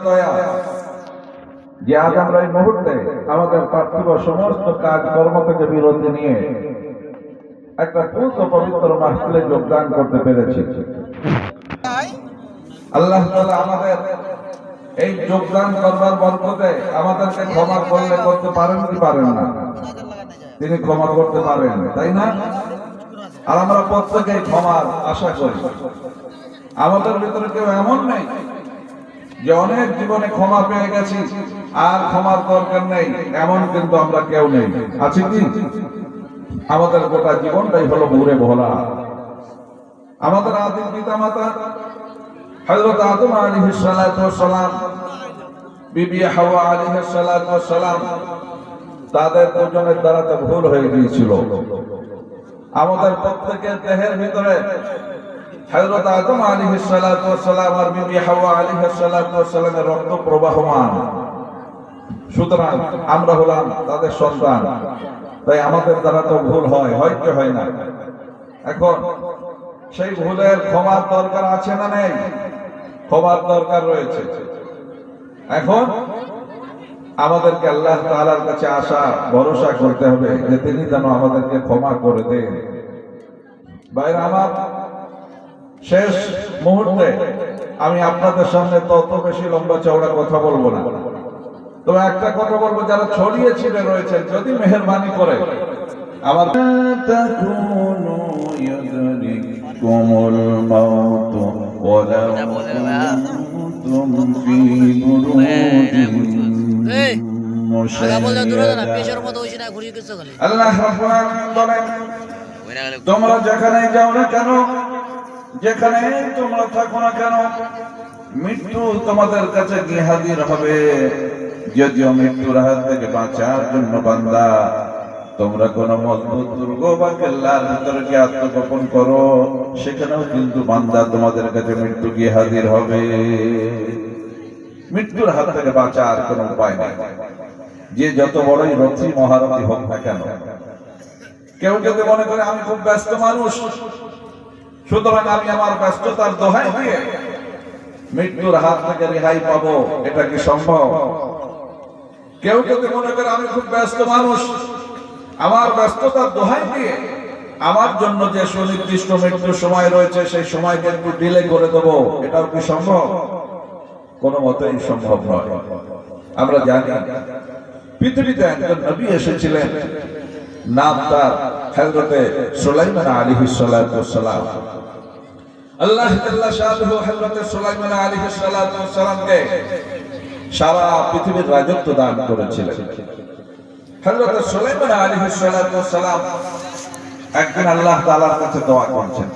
দয়া যে আজ আমরা এই মুহূর্তে আমাদের পার্থিব সমস্ত কাজ কর্ম থেকে বিরতি নিয়ে একটা পূর্ণ পবিত্র মাহফিলে যোগদান করতে পেরেছি। আল্লাহ তাআলা আমাদের এই যোগদান করবার বরকতে আমাদেরকে ক্ষমা করলে করতে পারেন কি পারেন না? তিনি ক্ষমা করতে পারেন, তাই না? আর আমরা প্রত্যেকেই ক্ষমার আশা করি। আমাদের ভিতরে কেউ এমন নেই যে অনেক জীবনে ক্ষমা পেয়ে গেছি আর ক্ষমার দরকার নেই, এমন কিন্তু আমরা কেউ নেই। আছে কি? আমাদের গোটা জীবনটাই হলো ঘুরে ভোলা। আমাদের আদি পিতা মাতা হযরত আদম আলাইহিস সালাতু ওয়াস সালাম, বিবি হাওয়া আলাইহিস সালাতু ওয়াস সালাম, তাদের দুজনের দ্বারা তো ভুল হয়ে গিয়েছিল। আমাদের প্রত্যেকের দেহের ভিতরে হযরত আদম আলাইহিস সালাতু ওয়াস সালাম আর বিবি হাওয়া আলাইহিস সালাতু ওয়াস সালামের রক্ত প্রবাহমান। সুতরাং আমরা হলাম তাদের সন্তান, তাই আমাদের দ্বারা তো ভুল হয় কি হয় না? এখন সেই ভুলের ক্ষমার দরকার আছে না নেই? ক্ষমার দরকার রয়েছে। এখন আমাদেরকে আল্লাহ তাআলার কাছে আশা ভরসা করতে হবে যে তিনি যেন আমাদেরকে ক্ষমা করে দেন। ভাইরা আমার, শেষ মুহূর্তে আমি আপনাদের সামনে তত বেশি লম্বা চওড়া কথা বলবো না, তবে একটা কথা বলবো, যারা ছড়িয়ে ছিটে রয়েছেন যদি মেহেরবানি করে আমার يدرككم الموت ولو كنتم في بروج আল্লাহ রাব্বুল আলামিন বলেন, তোমরা যেখানে যাও না কেন, যেখানে তোমরা থাকো না কেন, মৃত্যু তোমাদের কাছে গিয়ে হাজির হবে। যদিও মৃত্যুর হাত থেকে বাঁচার জন্য বান্দা তোমরা কোন মজবুত দুর্গ বা কেল্লার ভিতরে গিয়ে আত্মগোপন করো, সেখানেও কিন্তু বান্দা তোমাদের কাছে মৃত্যু গিয়ে হাজির হবে। মৃত্যুর হাত থেকে বাঁচার কোন উপায় নেই। যে যত বড়ই রথী মহারথী হোক না কেন, কেউ যদি মনে করে আমি খুব ব্যস্ত মানুষ, সুতরাং আমি আমার ব্যস্ততার দোহাই দিয়ে মৃত্যুর হাত থেকে রেহাই পাবো, এটা কি সম্ভব? কেউ যদি মনে করে আমি খুব ব্যস্ত মানুষ, আমার ব্যস্ততার দোহাই দিয়ে আমার জন্য যে সুনির্দিষ্ট মৃত্যুর সময় রয়েছে সেই সময়কে একটু ডিলে করে দেবো, এটাও কি সম্ভব? কোনো মতেই সম্ভব নয়। আমরা জানি পৃথিবীতে একজন নবী এসেছিলেন, নাম তার হযরতে সুলাইমান আলাইহিস সালাতু ওয়াস সালাম। আল্লাহ তাআলা শাআনুহু হযরতে সুলাইমান আলাইহিস সালাতু ওয়াস সালামকে সারা পৃথিবীর রাজত্ব দান করেছিলেন। হযরত সুলাইমান আলাইহিস সালাতু ওয়াস সালাম একদিন আল্লাহ তাআলার কাছে দোয়া করছেন।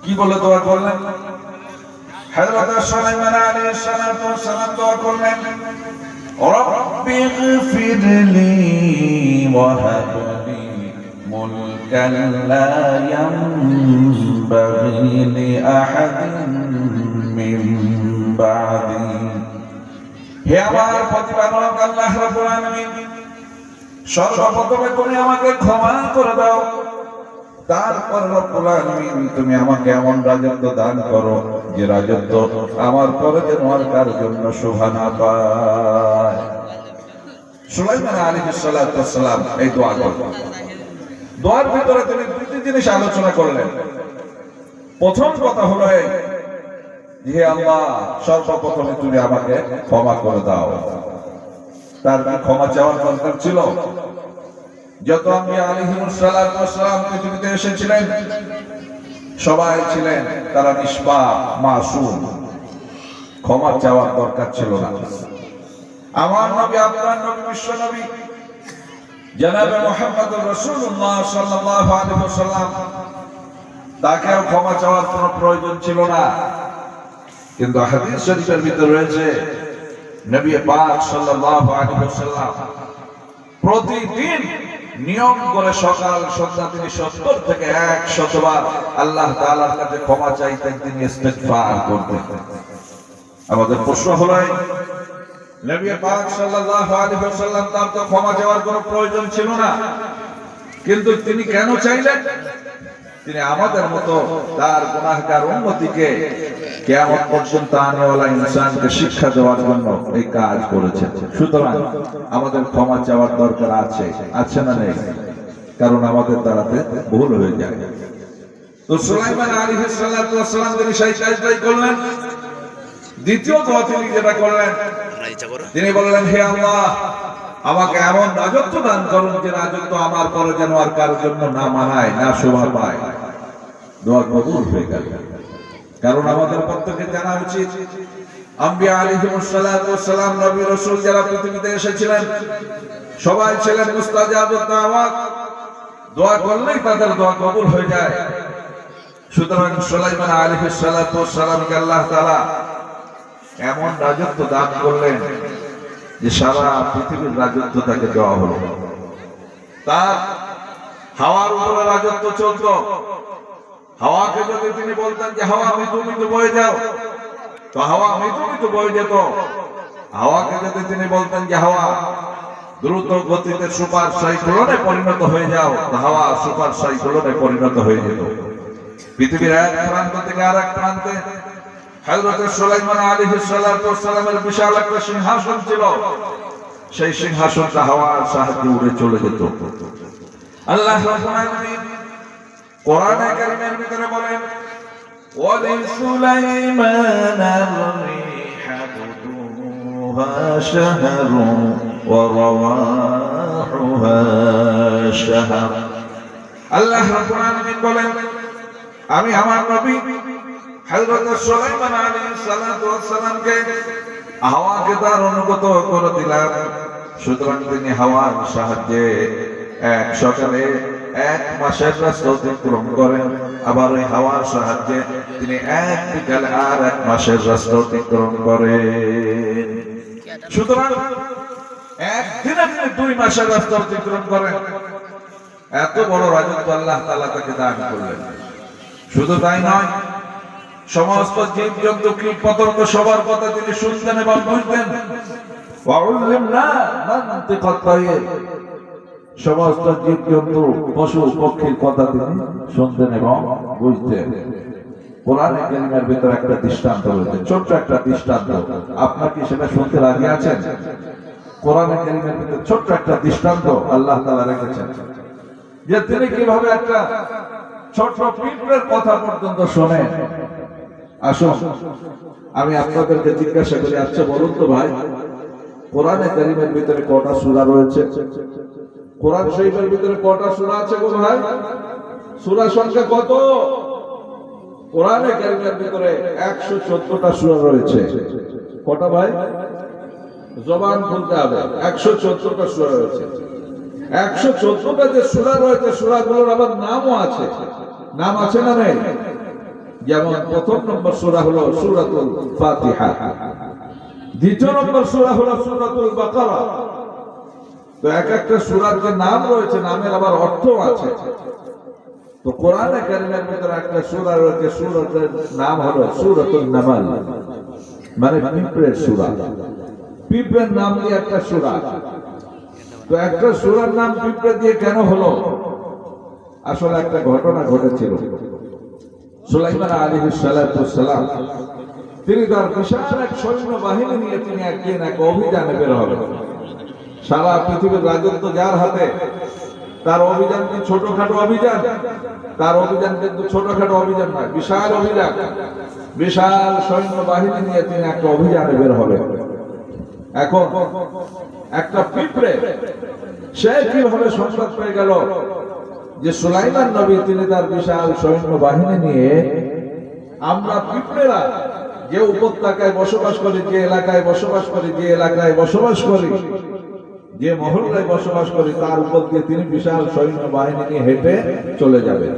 কি বলে দোয়া করলেন? হযরত সুলাইমান আলাইহিস সালাতু ওয়াস সালাম দোয়া করলেন, রব্বি ইগফিরলি ওয়া হাবলি মুলকান লা ইয়ানবাগি লিআহাদিন মিন বা'দি। হে আমার প্রতিপালক আল্লাহ রাব্বুল আলামিন, সর্বপ্রথমে তুমি আমাকে ক্ষমা করে দাও, তারপর রব্বুল আলামিন তুমি আমাকে এমন রাজত্ব দান করো যে রাজত্ব আমার পরে যেন আর কারোর জন্য শোভা না পায়। সুলাইমান আলাইহিস সালাতু ওয়াস সালাম এই দোয়া করলেন। দোয়ার ভিতরে তিনি দুটি জিনিস আলোচনা করলেন। প্রথম কথা হলো এই, হে আল্লাহ, সর্বপ্রথমে তুমি আমাকে ক্ষমা করে দাও। তার ক্ষমা চাওয়ার দরকার ছিল। যত আম্বিয়া আলাইহিমুস সালাতু ওয়াস সালাম পৃথিবীতে এসেছিলেন সবাই ছিলেন তারা নিষ্পাপ, মাসুম, ক্ষমা চাওয়ার দরকার ছিল না। আমার নবী, আপনার নবী, বিশ্ব নবী জনাবে মুহাম্মদুর রাসূলুল্লাহ সাল্লাল্লাহু আলাইহি ওয়াসাল্লাম, তাকেও ক্ষমা চাওয়ার কোনো প্রয়োজন ছিল না। কিন্তু হাদিস শরীফের ভিতরে রয়েছে নবী পাক সাল্লাল্লাহু আলাইহি ওয়াসাল্লাম প্রতিদিন নিয়ম করে সকাল সন্ধ্যা তিনি 70 থেকে 100 বার আল্লাহ তাআলার কাছে ক্ষমা চাইতেন, তিনি ইস্তিগফার করতেন। আমাদের প্রশ্ন হলো, নবী পাক সাল্লাল্লাহু আলাইহি ওয়াসাল্লাম তার তো ক্ষমা চাওয়ার কোনো প্রয়োজন ছিল না, কিন্তু তিনি কেন চাইলেন? তিনি আমাদের মতো তার গুনাহগার উম্মতিকে কিয়ামত পর্যন্ত আনেওয়ালা ইনসানকে শিক্ষা দেওয়ার জন্য এই কাজ করেছেন। সুতরাং আমাদের ক্ষমা চাওয়ার দরকার আছে না নেই? কারণ আমাদের দ্বারাতে ভুল হয়ে যায়। তো সুলাইমান আলাইহিস সালাতু ওয়াস সালাম তিনি সেই কাজটাই করলেন। দ্বিতীয় দোয়া তিনি যেটা করলেন, তিনি বললেন, হে আল্লাহ, আমাকে এমন রাজত্ব দান করুন যে রাজত্ব আমার পরে যেন আর কারোর জন্য না মানায়, না শোভা পায়। দোয়া কবুল হয়ে গেল। কারণ আমাদের প্রত্যেকে জানা উচিত, আম্বিয়া আলাইহিমুস সালাতু ওয়াস সালাম, নবী রাসূল যারা পৃথিবীতে এসেছিলেন সবাই ছিলেন মুস্তাজাবুদ দাওয়াত। দোয়া করলেই তাদের দোয়া কবুল হয়ে যায়। সুতরাং সুলাইমান আলাইহিস সালাতু ওয়াস সালামকে আল্লাহ তাআলা এমন রাজত্ব দান করলেন যে সারা পৃথিবীর রাজত্ব তাকে দেওয়া হলো। তার হাওয়ার উপরে রাজত্ব চলত। হাওয়াকে যদি তিনি বলতেন যে হাওয়া মৃদু মৃদু বয়ে যাও, তো হাওয়া মৃদু মৃদু বয়ে যেত। হাওয়াকে যদি তিনি বলতেন যে হাওয়া দ্রুত গতিতে সুপার সাইক্লোনে পরিণত হয়ে যাও, তো হাওয়া সুপার সাইক্লোনে পরিণত হয়ে যেত। পৃথিবীর এক প্রান্ত থেকে আর এক প্রান্তে হযরত সুলাইমান আলাইহিস সালাতু ওয়াস সালামের বিশাল একটা সিংহাসন ছিল। সেই সিংহাসনটা হাওয়ার সাহায্যে উড়ে চলে যেত। আল্লাহ রাব্বুল আলামিন কোরআনে কারীমের ভিতরে বলেন, ওয়ালিসুলাইমান আর-রিহা গুদুহা শাহরুন ওয়া রাওয়াহুহা শাহর। আল্লাহ রাব্বুল আলামিন বলেন, আমি আমার নবী হযরত সুলাইমান আলাইহিস সালাতু ওয়াস সালামকে হাওয়াকে তার অনুগত করে দিলাম। সুতরাং তিনি হাওয়ার সাহায্যে এক সকালে 1 মাসের রাস্তা অতিক্রম করেন, আবার ওই হাওয়ার সাহায্যে তিনি এক বিকালে আর 1 মাসের রাস্তা অতিক্রম করেন। সুতরাং একদিনে তিনি 2 মাসের রাস্তা অতিক্রম করেন। এত বড় রাজত্ব আল্লাহ তাআলা তাকে দান করলেন। শুধু তাই নয়, সমস্ত জীব জন্তু কীট পতঙ্গ সবার কথা তিনি শুনতেন এবং বুঝতেন। ওয়াউল্লিমনা মানতিকাত তায়র, সমস্ত জীব জন্তু পশু পক্ষীর কথা তিনি শুনতেন এবং বুঝতেন। কোরআনে কারীমের ভিতরে একটা দৃষ্টান্ত রয়েছে, ছোট্ট একটা দৃষ্টান্ত। আপনারা কি সেটা শুনতে রাজি আছেন? কোরআনে কারীমের ভিতরে ছোট্ট একটা দৃষ্টান্ত আল্লাহ তাআলা রেখেছেন যে তিনি কিভাবে একটা ছোট পিঁপড়ের কথা পর্যন্ত শোনেন। আসুন আমি আপনাদেরকে জিজ্ঞাসা করি, আচ্ছা বলুন তো ভাই, কোরআনে কারীমের ভিতরে কয়টা সূরা রয়েছে? কোরআন শরীফের ভিতরে কয়টা সূরা আছে গো ভাই? সূরা সংখ্যা কত? কোরআনে কারীমের ভিতরে 114টা সূরা রয়েছে। কয়টা ভাই? জবান খুলতে হবে। 114টা সূরা রয়েছে। 114টা যে সূরা রয়েছে, সূরাগুলোর আবার নামও আছে। নাম আছে না নেই? যেমন প্রথম নম্বর সূরা হলো সূরাতুল ফাতিহা, দ্বিতীয় নম্বর সূরা হলো সূরাতুল বাকারা। তো এক একটা সূরার যে নাম রয়েছে, নামের আবার অর্থ আছে। তো কোরআনে কারীমের ভিতরে একটা সূরা রয়েছে, সূরাটার নাম হলো সূরাতুন নামাল, মানে পিঁপড়ের সূরা। পিঁপড়ের নাম দিয়ে একটা সূরা। তো একটা সূরার নাম পিঁপড়ে দিয়ে কেন হলো? আসলে একটা ঘটনা ঘটেছিল। সুলাইমান আলাইহিস সালাতু ওয়াস সালাম তিনি তার বিশাল এক সৈন্য বাহিনী নিয়ে তিনি একদিন এক অভিযানে বের হবেন। সারা পৃথিবীর রাজত্ব যার হাতে, তার অভিযান কি ছোটখাটো অভিযান? তার অভিযান কিন্তু ছোটখাটো অভিযান নয়, বিশাল অভিযান। বিশাল সৈন্য বাহিনী নিয়ে তিনি একটা অভিযানে বের হবেন। এখন একটা পিঁপড়ে সে কিভাবে সংবাদ পেয়ে গেল যে সুলাইমান নবী তিনি তার বিশাল সৈন্য বাহিনী নিয়ে, আমরা পিঁপড়েরা যে উপত্যকায় বসবাস করি, যে এলাকায় বসবাস করি, যে এলাকায় বসবাস করি, যে মহল্লায় বসবাস করি, তার উপর দিয়ে তিনি বিশাল সৈন্য বাহিনী নিয়ে হেঁটে চলে যাবেন।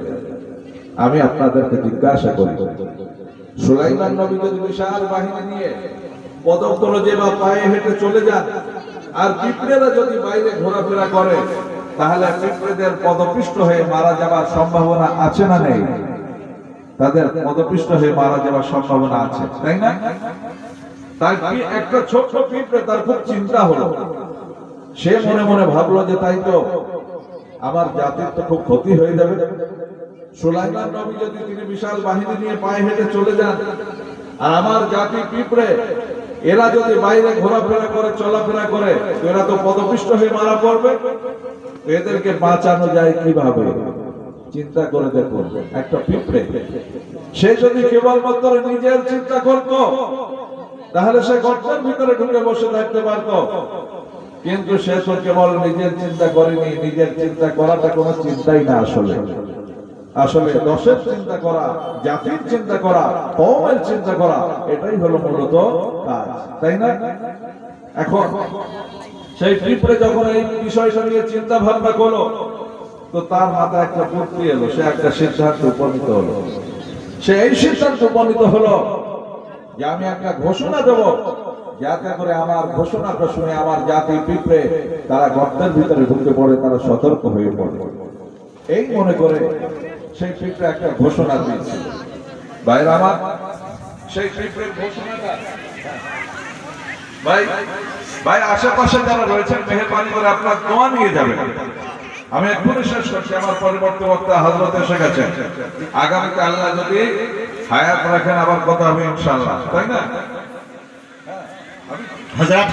আমি আপনাদেরকে জিজ্ঞাসা করি, সুলাইমান নবী যদি বিশাল বাহিনী নিয়ে পদতলে বা পায়ে হেঁটে চলে যান, আর পিঁপড়েরা যদি বাইরে ঘোরাফেরা করে, তাহলে পিঁপড়েদের পদপিষ্ট হয়ে মারা যাওয়ার সম্ভাবনা আছে না নেই? তাদের পদপিষ্ট হয়ে মারা যাওয়ার সম্ভাবনা আছে, তাই না? তাই একটা ছোট পিঁপড়ে, তার খুব চিন্তা হলো। সে মনে মনে ভাবলো যে তাই তো আমার জাতির তো খুব ক্ষতি হয়ে যাবে। সুলাইমান নবী যদি তিনি বিশাল বাহিনী নিয়ে পায়ে হেঁটে চলে যান, আর আমার জাতি পিঁপড়ে এরা যদি বাইরে ঘোরাফেরা করে চলাফেরা করে এরা তো পদপিষ্ট হয়ে মারা পড়বে। এদেরকে বাঁচানো যায় কিভাবে চিন্তা করে দেখুন। একটা পিঁপড়ে সে যদি কেবলমাত্র নিজের চিন্তা করতো তাহলে সে গর্তের ভিতরে ঢুকে বসে থাকতে পারতো, কিন্তু সে তো কেবল নিজের চিন্তা করেনি। নিজের চিন্তা করাটা কোনো চিন্তাই না, আসলে আসলে দশের চিন্তা করা, জাতির চিন্তা করা, কওমের চিন্তা করা, এটাই হলো মূলত কাজ, তাই না? এখন সেই পিঁপড়ে যখন এই বিষয়টা নিয়ে চিন্তা ভাবনা করলো তো তার মাথায় একটা বুদ্ধি এলো, সে একটা সিদ্ধান্তে উপনীত হলো। সে এই সিদ্ধান্তে উপনীত হলো যে আমি একটা ঘোষণা দেব, যাতে করে আমার ঘোষণাটা শুনে আমার জাতি পিঁপড়ে তারা গর্তের ভিতরে ঢুকে পড়ে, তারা সতর্ক হয়ে পড়ে। এই মনে করে সেই পিঁপড়ে একটা ঘোষণা দিয়েছে। ভাইরা আমার, সেই পিঁপড়ের ঘোষণাটা ভাই ভাই আশেপাশে যারা রয়েছেন মেহেরবানি করে আপনার দোয়া নিয়ে যাবেন। আমি এক্ষুনি শেষ করছি, আমার পরবর্তী বক্তা হযরত এসে গেছেন। আগামীতে আল্লাহ যদি হায়াত রাখেন আবার কথা হবে ইনশাআল্লাহ, তাই না? হযরত